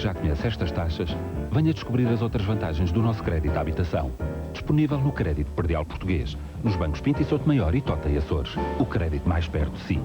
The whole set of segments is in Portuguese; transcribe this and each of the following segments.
já conhece estas taxas, venha descobrir as outras vantagens do nosso crédito à habitação. Disponível no Crédito Predial Português, nos bancos Pinto e Sotomaior e Tota e Açores. O crédito mais perto de si.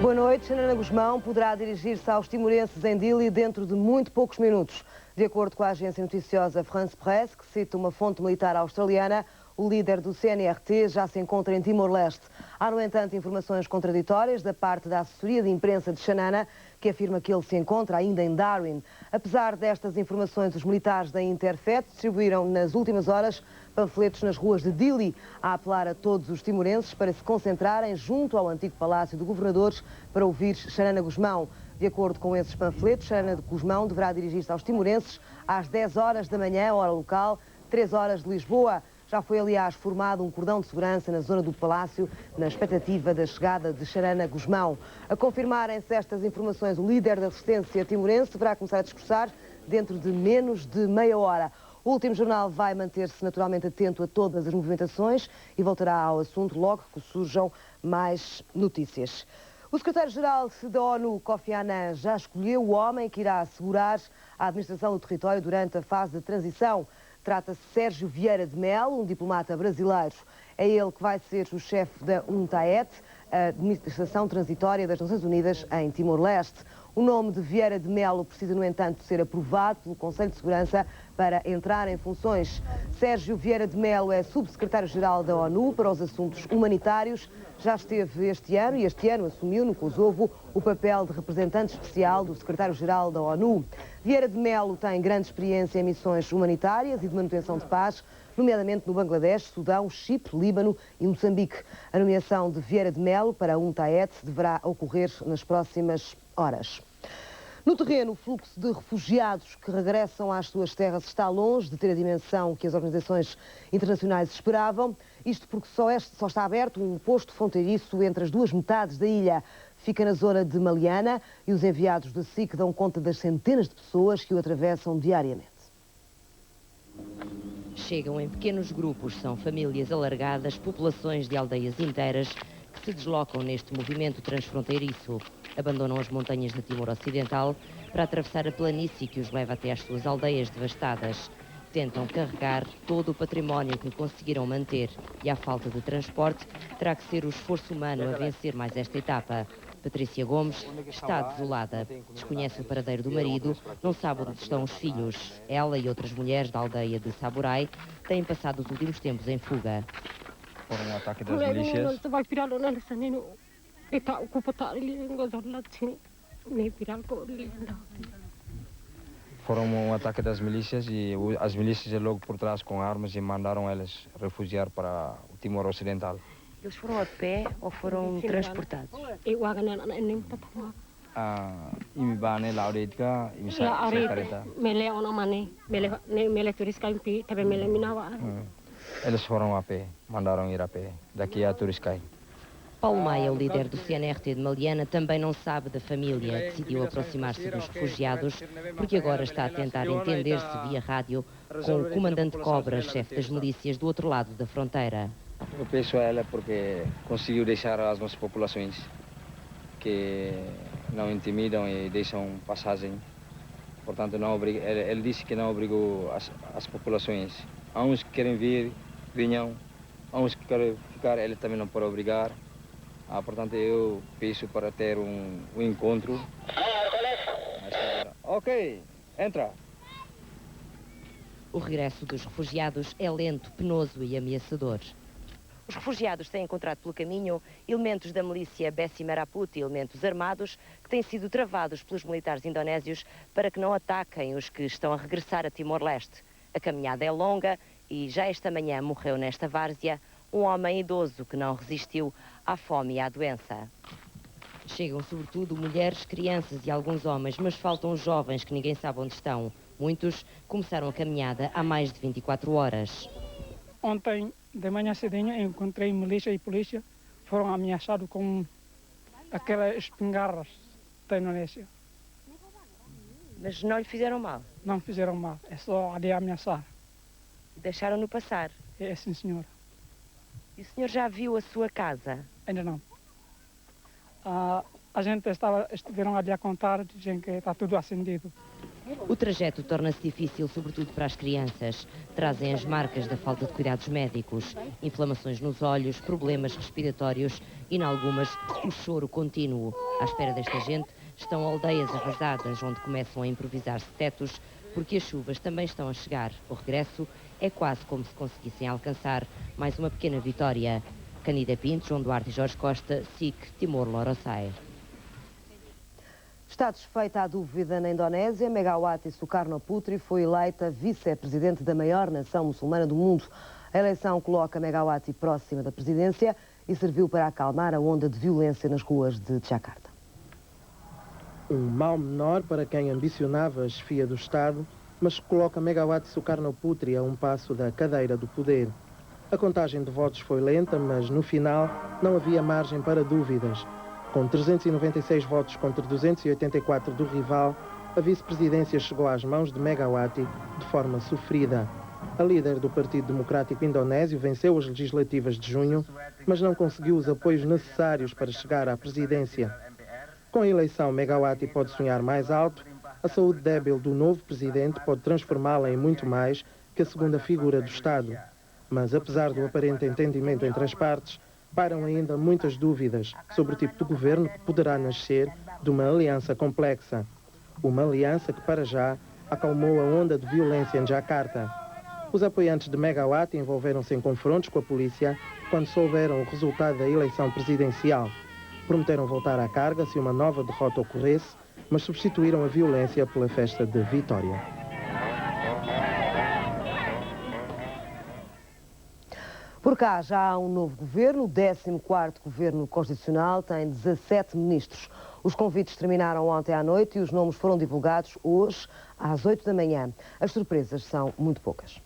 Boa noite. Xanana Gusmão poderá dirigir-se aos timorenses em Dili dentro de muito poucos minutos. De acordo com a agência noticiosa France Presse, que cita uma fonte militar australiana, o líder do CNRT já se encontra em Timor-Leste. Há, no entanto, informações contraditórias da parte da assessoria de imprensa de Xanana, que afirma que ele se encontra ainda em Darwin. Apesar destas informações, os militares da Interfet distribuíram nas últimas horas panfletos nas ruas de Dili a apelar a todos os timorenses para se concentrarem junto ao antigo Palácio de Governadores para ouvir Xanana Gusmão. De acordo com esses panfletos, Xanana Gusmão deverá dirigir-se aos timorenses às 10 horas da manhã, hora local, 3 horas de Lisboa. Já foi, aliás, formado um cordão de segurança na zona do Palácio, na expectativa da chegada de Xanana Gusmão. A confirmarem-se estas informações, o líder da resistência timorense deverá começar a discursar dentro de menos de meia hora. O Último Jornal vai manter-se naturalmente atento a todas as movimentações e voltará ao assunto logo que surjam mais notícias. O secretário-geral da ONU, Kofi Annan, já escolheu o homem que irá assegurar a administração do território durante a fase de transição. Trata-se de Sérgio Vieira de Melo, um diplomata brasileiro. É ele que vai ser o chefe da UNTAED, a Administração Transitória das Nações Unidas em Timor-Leste. O nome de Vieira de Melo precisa, no entanto, ser aprovado pelo Conselho de Segurança para entrar em funções. Sérgio Vieira de Melo é subsecretário-geral da ONU para os assuntos humanitários. Já esteve este ano assumiu no Kosovo o papel de representante especial do secretário-geral da ONU. Vieira de Melo tem grande experiência em missões humanitárias e de manutenção de paz, nomeadamente no Bangladesh, Sudão, Chipre, Líbano e Moçambique. A nomeação de Vieira de Melo para a UNTAED deverá ocorrer nas próximas horas. No terreno, o fluxo de refugiados que regressam às suas terras está longe de ter a dimensão que as organizações internacionais esperavam. Isto porque só está aberto um posto fronteiriço entre as duas metades da ilha. Fica na zona de Maliana e os enviados da SIC dão conta das centenas de pessoas que o atravessam diariamente. Chegam em pequenos grupos, são famílias alargadas, populações de aldeias inteiras que se deslocam neste movimento transfronteiriço. Abandonam as montanhas de Timor Ocidental para atravessar a planície que os leva até às suas aldeias devastadas. Tentam carregar todo o património que conseguiram manter e, à falta de transporte, terá que ser o esforço humano a vencer mais esta etapa. Patrícia Gomes está desolada. Desconhece o paradeiro do marido, não sabe onde estão os filhos. Ela e outras mulheres da aldeia de Saburai têm passado os últimos tempos em fuga. Foram um ataque das milícias. Foram um ataque das milícias e as milícias logo por trás com armas e mandaram eles refugiar para o Timor Ocidental. Eles foram a pé ou foram transportados? Imibane lauretka imisa sekareta. Eles foram a pé, mandaram ir a pé, daqui a Turiscai. Paulo Maia, o líder do CNRT de Maliana, também não sabe da família. Decidiu aproximar-se dos refugiados porque agora está a tentar entender-se via rádio com o comandante Cobra, chefe das milícias do outro lado da fronteira. Eu penso a ela porque conseguiu deixar as nossas populações que não intimidam e deixam passagem. Portanto, ele disse que não obrigou as populações. Há uns que querem vir, venham. Há uns que querem ficar, ele também não pode obrigar. Portanto, eu peço para ter um encontro. Ok, entra. O regresso dos refugiados é lento, penoso e ameaçador. Os refugiados têm encontrado pelo caminho elementos da milícia Bessi Meraput, elementos armados que têm sido travados pelos militares indonésios para que não ataquem os que estão a regressar a Timor-Leste. A caminhada é longa e já esta manhã morreu nesta várzea um homem idoso que não resistiu à fome e à doença. Chegam sobretudo mulheres, crianças e alguns homens, mas faltam os jovens que ninguém sabe onde estão. Muitos começaram a caminhada há mais de 24 horas. Ontem, de manhã cedinho, encontrei milícia e polícia. Foram ameaçados com aquelas espingardas da Indonésia. Mas não lhe fizeram mal? Não fizeram mal, é só ali ameaçar. Deixaram-no passar? É sim, senhora. E o senhor já viu a sua casa? Ainda não. A gente estiveram ali a contar, dizem que está tudo acendido. O trajeto torna-se difícil, sobretudo para as crianças. Trazem as marcas da falta de cuidados médicos, inflamações nos olhos, problemas respiratórios e, em algumas, o choro contínuo. À espera desta gente estão aldeias arrasadas, onde começam a improvisar-se tetos, porque as chuvas também estão a chegar. O regresso é quase como se conseguissem alcançar mais uma pequena vitória. Candida Pinto, João Duarte e Jorge Costa, SIC, Timor-Leste. Está desfeita a dúvida na Indonésia. Megawati Sukarnoputri foi eleita vice-presidente da maior nação muçulmana do mundo. A eleição coloca Megawati próxima da presidência e serviu para acalmar a onda de violência nas ruas de Jakarta. Um mal menor para quem ambicionava a chefia do Estado, mas coloca Megawati Sukarnoputri a um passo da cadeira do poder. A contagem de votos foi lenta, mas no final não havia margem para dúvidas. Com 396 votos contra 284 do rival, a vice-presidência chegou às mãos de Megawati de forma sofrida. A líder do Partido Democrático Indonésio venceu as legislativas de junho, mas não conseguiu os apoios necessários para chegar à presidência. Com a eleição, Megawati pode sonhar mais alto. A saúde débil do novo presidente pode transformá-la em muito mais que a segunda figura do Estado. Mas, apesar do aparente entendimento entre as partes, pairam ainda muitas dúvidas sobre o tipo de governo que poderá nascer de uma aliança complexa. Uma aliança que, para já, acalmou a onda de violência em Jakarta. Os apoiantes de Megawati envolveram-se em confrontos com a polícia quando souberam o resultado da eleição presidencial. Prometeram voltar à carga se uma nova derrota ocorresse, mas substituíram a violência pela festa de vitória. Por cá já há um novo governo, o 14º Governo Constitucional, tem 17 ministros. Os convites terminaram ontem à noite e os nomes foram divulgados hoje às 8 da manhã. As surpresas são muito poucas.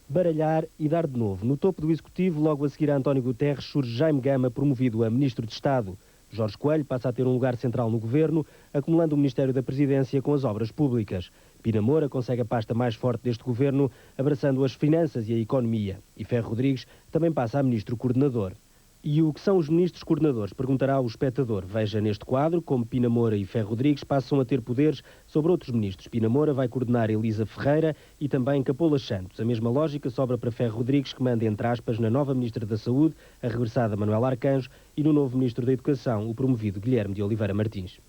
Baralhar e dar de novo. No topo do Executivo, logo a seguir a António Guterres, surge Jaime Gama, promovido a Ministro de Estado. Jorge Coelho passa a ter um lugar central no governo, acumulando o Ministério da Presidência com as obras públicas. Pina Moura consegue a pasta mais forte deste governo, abraçando as finanças e a economia. E Ferro Rodrigues também passa a Ministro Coordenador. E o que são os ministros coordenadores? Perguntará o espectador. Veja neste quadro como Pina Moura e Ferro Rodrigues passam a ter poderes sobre outros ministros. Pina Moura vai coordenar Elisa Ferreira e também Capolas Santos. A mesma lógica sobra para Ferro Rodrigues, que manda, entre aspas, na nova Ministra da Saúde, a regressada Manuela Arcanjo, e no novo Ministro da Educação, o promovido Guilherme de Oliveira Martins.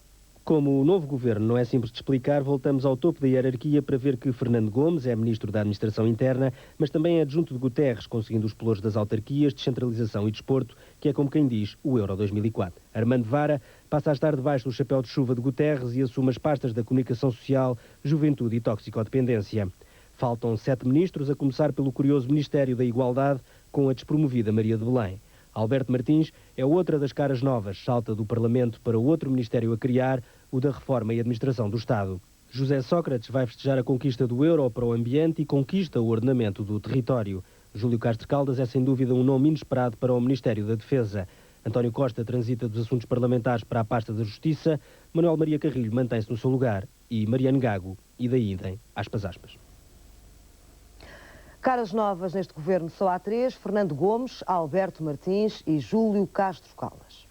Como o novo governo não é simples de explicar, voltamos ao topo da hierarquia para ver que Fernando Gomes é Ministro da Administração Interna, mas também é adjunto de Guterres, conseguindo os pelouros das autarquias, descentralização e desporto, que é como quem diz o Euro 2004. Armando Vara passa a estar debaixo do chapéu de chuva de Guterres e assume as pastas da Comunicação Social, Juventude e Toxicodependência. Faltam 7 ministros, a começar pelo curioso Ministério da Igualdade, com a despromovida Maria de Belém. Alberto Martins é outra das caras novas, salta do Parlamento para outro ministério a criar, o da Reforma e Administração do Estado. José Sócrates vai festejar a conquista do euro para o ambiente e conquista o ordenamento do território. Júlio Castro Caldas é sem dúvida um nome inesperado para o Ministério da Defesa. António Costa transita dos assuntos parlamentares para a pasta da Justiça, Manuel Maria Carrilho mantém-se no seu lugar e Mariano Gago, e daí idem, aspas. Caras novas neste governo só há 3, Fernando Gomes, Alberto Martins e Júlio Castro Caldas.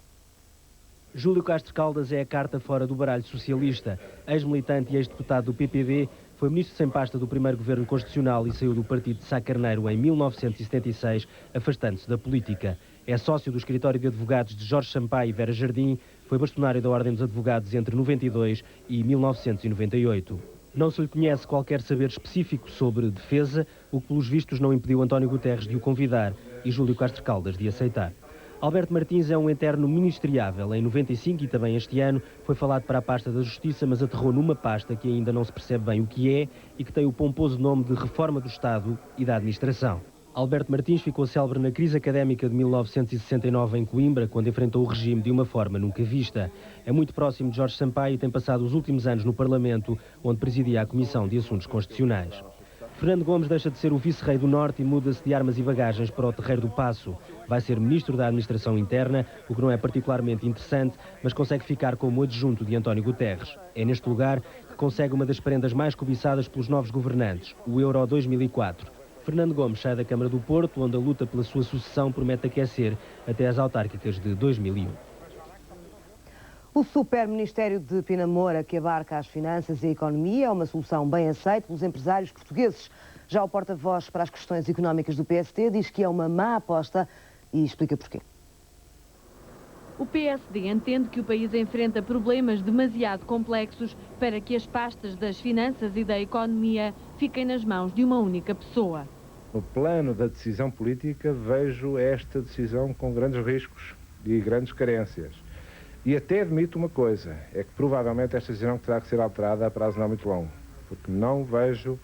Júlio Castro Caldas é a carta fora do baralho socialista. Ex-militante e ex-deputado do PPD, foi ministro sem pasta do primeiro governo constitucional e saiu do partido de Sá Carneiro em 1976, afastando-se da política. É sócio do escritório de advogados de Jorge Sampaio e Vera Jardim, foi bastonário da Ordem dos Advogados entre 92 e 1998. Não se lhe conhece qualquer saber específico sobre defesa, o que pelos vistos não impediu António Guterres de o convidar e Júlio Castro Caldas de aceitar. Alberto Martins é um eterno ministriável. Em 95 e também este ano foi falado para a pasta da Justiça, mas aterrou numa pasta que ainda não se percebe bem o que é e que tem o pomposo nome de Reforma do Estado e da Administração. Alberto Martins ficou célebre na crise académica de 1969 em Coimbra, quando enfrentou o regime de uma forma nunca vista. É muito próximo de Jorge Sampaio e tem passado os últimos anos no Parlamento, onde presidia a Comissão de Assuntos Constitucionais. Fernando Gomes deixa de ser o vice-rei do Norte e muda-se de armas e bagagens para o terreiro do Paço. Vai ser ministro da Administração Interna, o que não é particularmente interessante, mas consegue ficar como adjunto de António Guterres. É neste lugar que consegue uma das prendas mais cobiçadas pelos novos governantes, o Euro 2004. Fernando Gomes sai da Câmara do Porto, onde a luta pela sua sucessão promete aquecer até às autárquicas de 2001. O Super-Ministério de Pina Moura, que abarca as finanças e a economia, é uma solução bem aceita pelos empresários portugueses. Já o porta-voz para as questões económicas do PSD diz que é uma má aposta e explica porquê. O PSD entende que o país enfrenta problemas demasiado complexos para que as pastas das finanças e da economia fiquem nas mãos de uma única pessoa. No plano da decisão política, vejo esta decisão com grandes riscos e grandes carências. E até admito uma coisa, é que provavelmente esta decisão terá que ser alterada a prazo não muito longo, porque não vejo,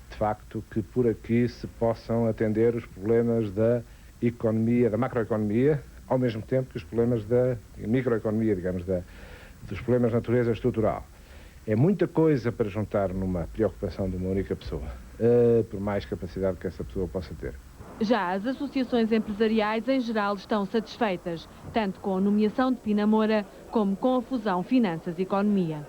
de facto, que por aqui se possam atender os problemas da economia, da macroeconomia, ao mesmo tempo que os problemas da microeconomia, digamos, dos problemas de natureza estrutural. É muita coisa para juntar numa preocupação de uma única pessoa, por mais capacidade que essa pessoa possa ter. Já as associações empresariais em geral estão satisfeitas, tanto com a nomeação de Pina Moura como com a fusão finanças-economia.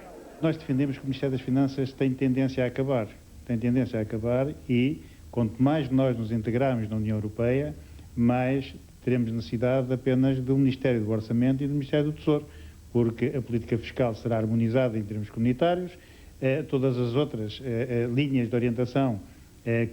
Nós defendemos que o Ministério das Finanças tem tendência a acabar. Tem tendência a acabar e, quanto mais nós nos integrarmos na União Europeia, mais teremos necessidade apenas do Ministério do Orçamento e do Ministério do Tesouro, porque a política fiscal será harmonizada em termos comunitários, todas as outras linhas de orientação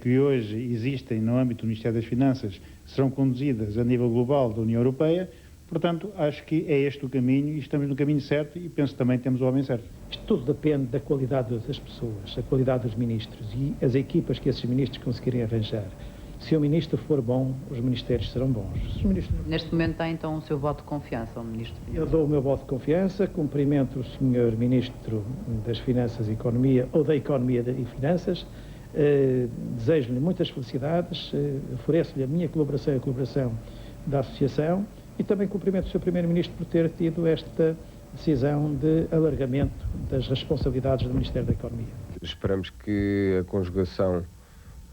que hoje existem no âmbito do Ministério das Finanças serão conduzidas a nível global da União Europeia. Portanto, acho que é este o caminho e estamos no caminho certo e penso que também temos o homem certo. Isto tudo depende da qualidade das pessoas, a qualidade dos ministros e as equipas que esses ministros conseguirem arranjar. Se o ministro for bom, os ministérios serão bons. Neste momento tem então o seu voto de confiança ao ministro? Eu dou o meu voto de confiança, cumprimento o senhor ministro das Finanças e Economia, ou da Economia e Finanças, desejo-lhe muitas felicidades, ofereço-lhe a minha colaboração e a colaboração da Associação e também cumprimento o Sr. Primeiro-Ministro por ter tido esta decisão de alargamento das responsabilidades do Ministério da Economia. Esperamos que a conjugação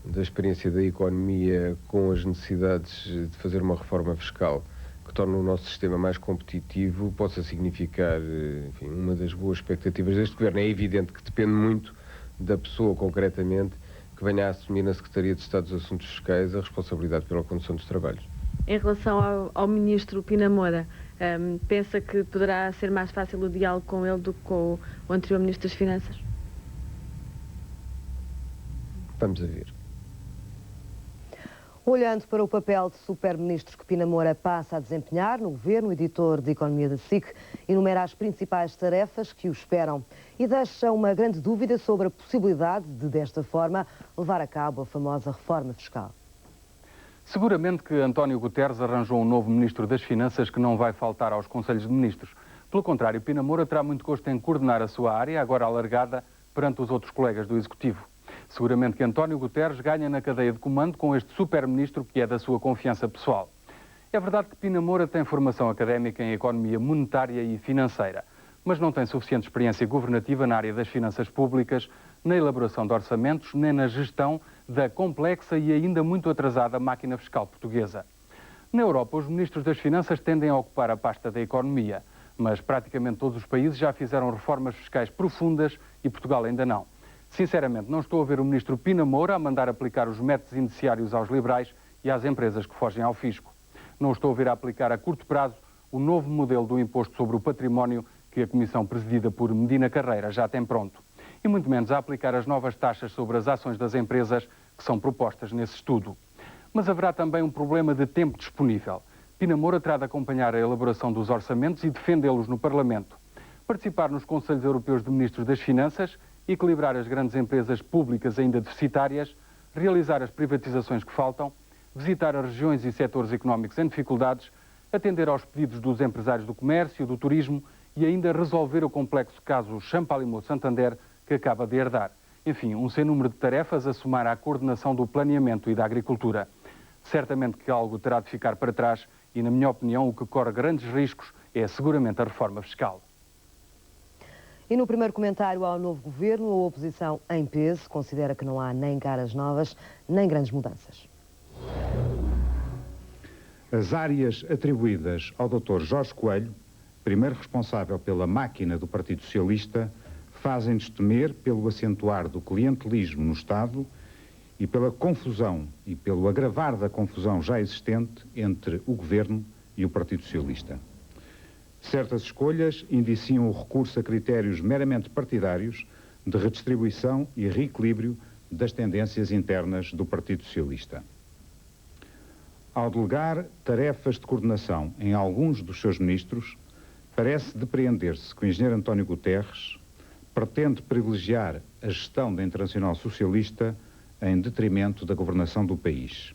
da experiência da economia com as necessidades de fazer uma reforma fiscal que torne o nosso sistema mais competitivo possa significar, enfim, uma das boas expectativas deste governo. É evidente que depende muito da pessoa, concretamente, que venha a assumir na Secretaria de Estado dos Assuntos Fiscais a responsabilidade pela condução dos trabalhos. Em relação ao ministro Pina Moura, pensa que poderá ser mais fácil o diálogo com ele do que com o anterior ministro das Finanças? Vamos a ver. Olhando para o papel de super-ministro que Pina Moura passa a desempenhar no governo, o editor de Economia da SIC enumera as principais tarefas que o esperam e deixa uma grande dúvida sobre a possibilidade de, desta forma, levar a cabo a famosa reforma fiscal. Seguramente que António Guterres arranjou um novo ministro das Finanças que não vai faltar aos Conselhos de Ministros. Pelo contrário, Pina Moura terá muito gosto em coordenar a sua área, agora alargada, perante os outros colegas do Executivo. Seguramente que António Guterres ganha na cadeia de comando com este super-ministro que é da sua confiança pessoal. É verdade que Pina Moura tem formação académica em economia monetária e financeira, mas não tem suficiente experiência governativa na área das finanças públicas, na elaboração de orçamentos, nem na gestão da complexa e ainda muito atrasada máquina fiscal portuguesa. Na Europa, os ministros das Finanças tendem a ocupar a pasta da economia, mas praticamente todos os países já fizeram reformas fiscais profundas e Portugal ainda não. Sinceramente, não estou a ver o ministro Pina Moura a mandar aplicar os métodos indiciários aos liberais e às empresas que fogem ao fisco. Não estou a ver a aplicar a curto prazo o novo modelo do imposto sobre o património que a Comissão presidida por Medina Carreira já tem pronto. E muito menos a aplicar as novas taxas sobre as ações das empresas que são propostas nesse estudo. Mas haverá também um problema de tempo disponível. Pina Moura terá de acompanhar a elaboração dos orçamentos e defendê-los no Parlamento. Participar nos Conselhos Europeus de Ministros das Finanças, equilibrar as grandes empresas públicas ainda deficitárias, realizar as privatizações que faltam, visitar as regiões e setores económicos em dificuldades, atender aos pedidos dos empresários do comércio, do turismo e ainda resolver o complexo caso Champalimau-Santander que acaba de herdar. Enfim, um sem número de tarefas a somar à coordenação do planeamento e da agricultura. Certamente que algo terá de ficar para trás e, na minha opinião, o que corre grandes riscos é seguramente a reforma fiscal. E no primeiro comentário ao novo governo, a oposição em peso considera que não há nem caras novas, nem grandes mudanças. As áreas atribuídas ao Dr. Jorge Coelho, primeiro responsável pela máquina do Partido Socialista, fazem-nos temer pelo acentuar do clientelismo no Estado e pela confusão e pelo agravar da confusão já existente entre o Governo e o Partido Socialista. Certas escolhas indiciam o recurso a critérios meramente partidários de redistribuição e reequilíbrio das tendências internas do Partido Socialista. Ao delegar tarefas de coordenação em alguns dos seus ministros, parece depreender-se que o engenheiro António Guterres pretende privilegiar a gestão da Internacional Socialista em detrimento da governação do país.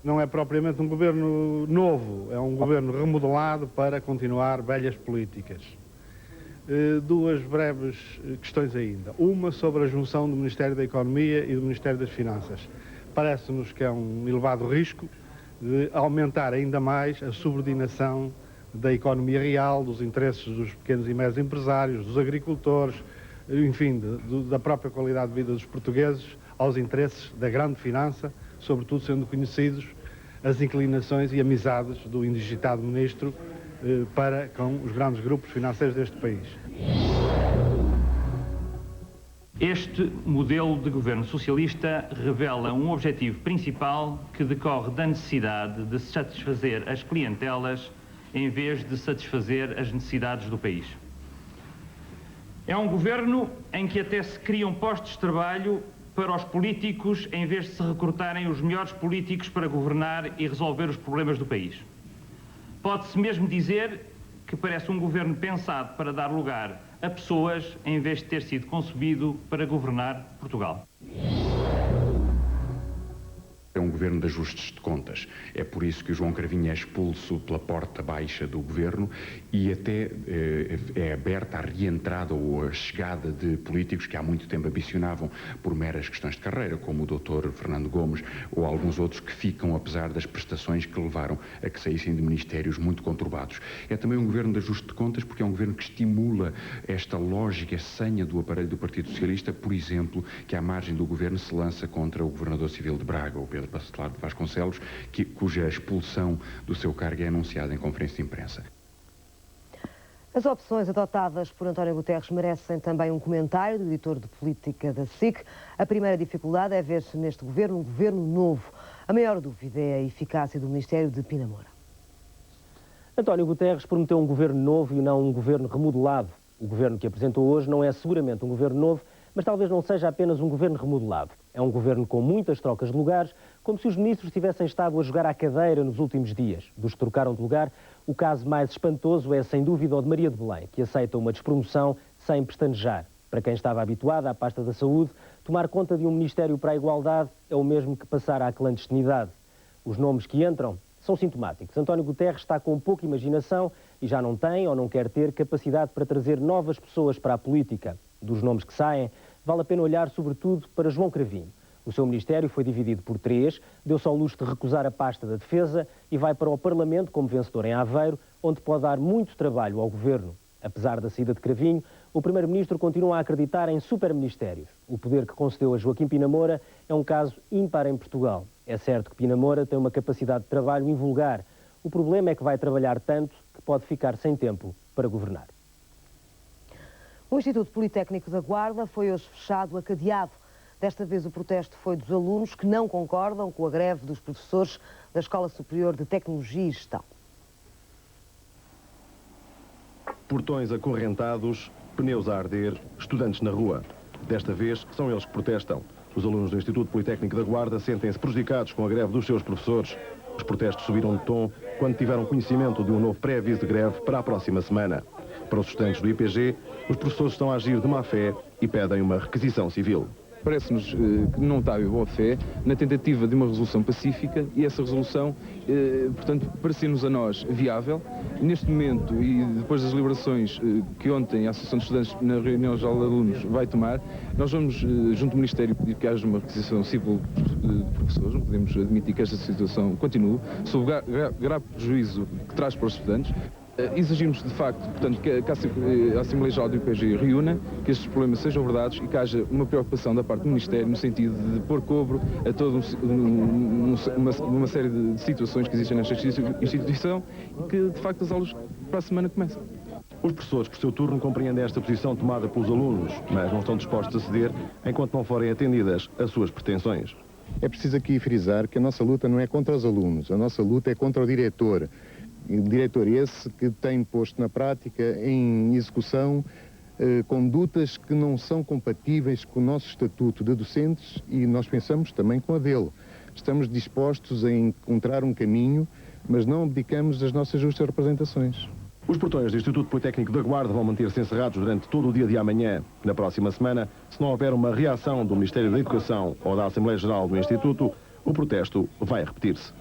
Não é propriamente um governo novo, é um governo remodelado para continuar velhas políticas. Duas breves questões ainda. Uma sobre a junção do Ministério da Economia e do Ministério das Finanças. Parece-nos que é um elevado risco de aumentar ainda mais a subordinação da economia real, dos interesses dos pequenos e médios empresários, dos agricultores, enfim, da própria qualidade de vida dos portugueses, aos interesses da grande finança, sobretudo sendo conhecidos as inclinações e amizades do indigitado ministro para com os grandes grupos financeiros deste país. Este modelo de governo socialista revela um objetivo principal que decorre da necessidade de satisfazer as clientelas em vez de satisfazer as necessidades do país. É um governo em que até se criam postos de trabalho para os políticos em vez de se recrutarem os melhores políticos para governar e resolver os problemas do país. Pode-se mesmo dizer que parece um governo pensado para dar lugar a pessoas em vez de ter sido concebido para governar Portugal. É um governo de ajustes de contas. É por isso que o João Cravinho é expulso pela porta baixa do governo e até é aberta a reentrada ou a chegada de políticos que há muito tempo ambicionavam por meras questões de carreira, como o Dr. Fernando Gomes ou alguns outros que ficam apesar das prestações que levaram a que saíssem de ministérios muito conturbados. É também um governo de ajuste de contas porque é um governo que estimula esta lógica, a senha do aparelho do Partido Socialista, por exemplo, que à margem do governo se lança contra o governador civil de Braga, o Pedro Bacelar de Vasconcelos, cuja expulsão do seu cargo é anunciada em conferência de imprensa. As opções adotadas por António Guterres merecem também um comentário do editor de política da SIC. A primeira dificuldade é ver-se neste governo um governo novo. A maior dúvida é a eficácia do Ministério de Pina Moura. António Guterres prometeu um governo novo e não um governo remodelado. O governo que apresentou hoje não é seguramente um governo novo, mas talvez não seja apenas um governo remodelado. É um governo com muitas trocas de lugares, como se os ministros tivessem estado a jogar à cadeira nos últimos dias. Dos que trocaram de lugar, o caso mais espantoso é, sem dúvida, o de Maria de Belém, que aceita uma despromoção sem pestanejar. Para quem estava habituado à pasta da saúde, tomar conta de um Ministério para a Igualdade é o mesmo que passar à clandestinidade. Os nomes que entram são sintomáticos. António Guterres está com pouca imaginação e já não tem ou não quer ter capacidade para trazer novas pessoas para a política. Dos nomes que saem, vale a pena olhar sobretudo para João Cravinho. O seu ministério foi dividido por 3, deu-se ao luxo de recusar a pasta da Defesa e vai para o Parlamento como vencedor em Aveiro, onde pode dar muito trabalho ao governo. Apesar da saída de Cravinho, o primeiro-ministro continua a acreditar em superministérios. O poder que concedeu a Joaquim Pina Moura é um caso ímpar em Portugal. É certo que Pina Moura tem uma capacidade de trabalho invulgar. O problema é que vai trabalhar tanto que pode ficar sem tempo para governar. O Instituto Politécnico da Guarda foi hoje fechado a cadeado. Desta vez o protesto foi dos alunos que não concordam com a greve dos professores da Escola Superior de Tecnologia e Gestão. Portões acorrentados, pneus a arder, estudantes na rua. Desta vez são eles que protestam. Os alunos do Instituto Politécnico da Guarda sentem-se prejudicados com a greve dos seus professores. Os protestos subiram de tom quando tiveram conhecimento de um novo pré-aviso de greve para a próxima semana. Para os estudantes do IPG, os professores estão a agir de má fé e pedem uma requisição civil. Parece-nos que não está em boa fé na tentativa de uma resolução pacífica e essa resolução, portanto, parecia-nos a nós viável. Neste momento, e depois das deliberações que ontem a Associação de Estudantes na reunião geral de alunos vai tomar, nós vamos, junto ao Ministério, pedir que haja uma requisição civil de professores. Não podemos admitir que esta situação continue, sob o grave prejuízo que traz para os estudantes. Exigimos, de facto, portanto, que a Assembleia Geral do IPG reúna, que estes problemas sejam abordados e que haja uma preocupação da parte do Ministério no sentido de pôr cobro a toda uma série de situações que existem nesta instituição e que, de facto, as aulas para a semana começam. Os professores, por seu turno, compreendem esta posição tomada pelos alunos, mas não estão dispostos a ceder enquanto não forem atendidas as suas pretensões. É preciso aqui frisar que a nossa luta não é contra os alunos, a nossa luta é contra o diretor. O diretor esse que tem posto na prática, em execução, condutas que não são compatíveis com o nosso estatuto de docentes e nós pensamos também com a dele. Estamos dispostos a encontrar um caminho, mas não abdicamos das nossas justas representações. Os portões do Instituto Politécnico da Guarda vão manter-se encerrados durante todo o dia de amanhã. Na próxima semana, se não houver uma reação do Ministério da Educação ou da Assembleia Geral do Instituto, o protesto vai repetir-se.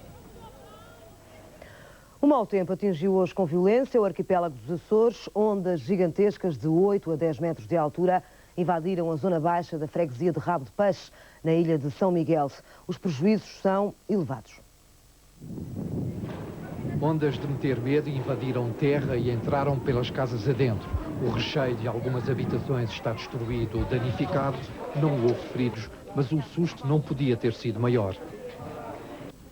O mau tempo atingiu hoje com violência o arquipélago dos Açores. Ondas gigantescas de 8 a 10 metros de altura invadiram a zona baixa da freguesia de Rabo de Peixe, na ilha de São Miguel. Os prejuízos são elevados. Ondas de meter medo invadiram terra e entraram pelas casas adentro. O recheio de algumas habitações está destruído ou danificado. Não houve feridos, mas o susto não podia ter sido maior.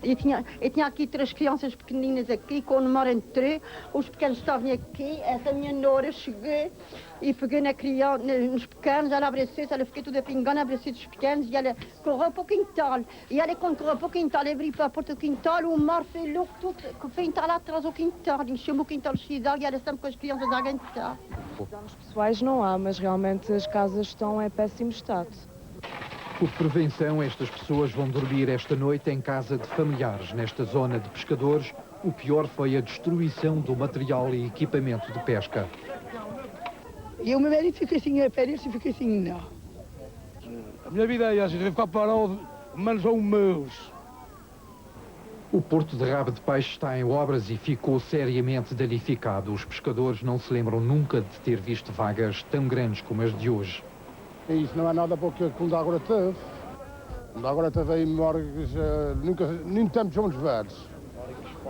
Eu tinha aqui 3 crianças pequeninas aqui, quando me entrei, os pequenos estavam aqui, essa minha nora cheguei e peguei nos pequenos, ela abracei-se, ela ficou toda pingando, abracei os pequenos e ela correu para o quintal. E ela, quando correu para o quintal, abriu para a porta do quintal, o mar fez louco, tudo, que foi entrar lá atrás do quintal, encheu-me o quintal cheio de água e ela sempre com as crianças a aguentar. Danos pessoais não há, mas realmente as casas estão em péssimo estado. Por prevenção, estas pessoas vão dormir esta noite em casa de familiares. Nesta zona de pescadores, o pior foi a destruição do material e equipamento de pesca. E eu me fiquei assim a pé e fiquei assim, não. A minha vida é assim, deve ficar parado, menos a um mês. O porto de Rabo de Peixe está em obras e ficou seriamente danificado. Os pescadores não se lembram nunca de ter visto vagas tão grandes como as de hoje. Isso não é nada porque o da agora teve. O da agora teve aí memórias, nem tempos somos velhos.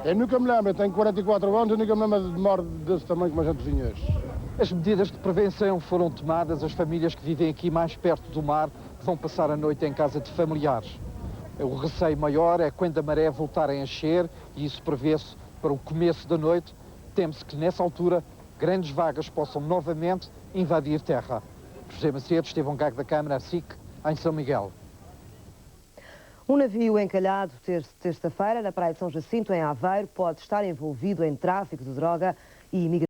Eu nunca me lembro, eu tenho 44 anos, eu nunca me lembro de memória desse tamanho como a gente tinha. As medidas de prevenção foram tomadas, as famílias que vivem aqui mais perto do mar vão passar a noite em casa de familiares. O receio maior é quando a maré voltar a encher, e isso prevê-se para o começo da noite, teme-se que nessa altura grandes vagas possam novamente invadir terra. José Macedo, Estevão Gago da Câmara, SIC, em São Miguel. Um navio encalhado terça-feira na praia de São Jacinto, em Aveiro, pode estar envolvido em tráfico de droga e imigração.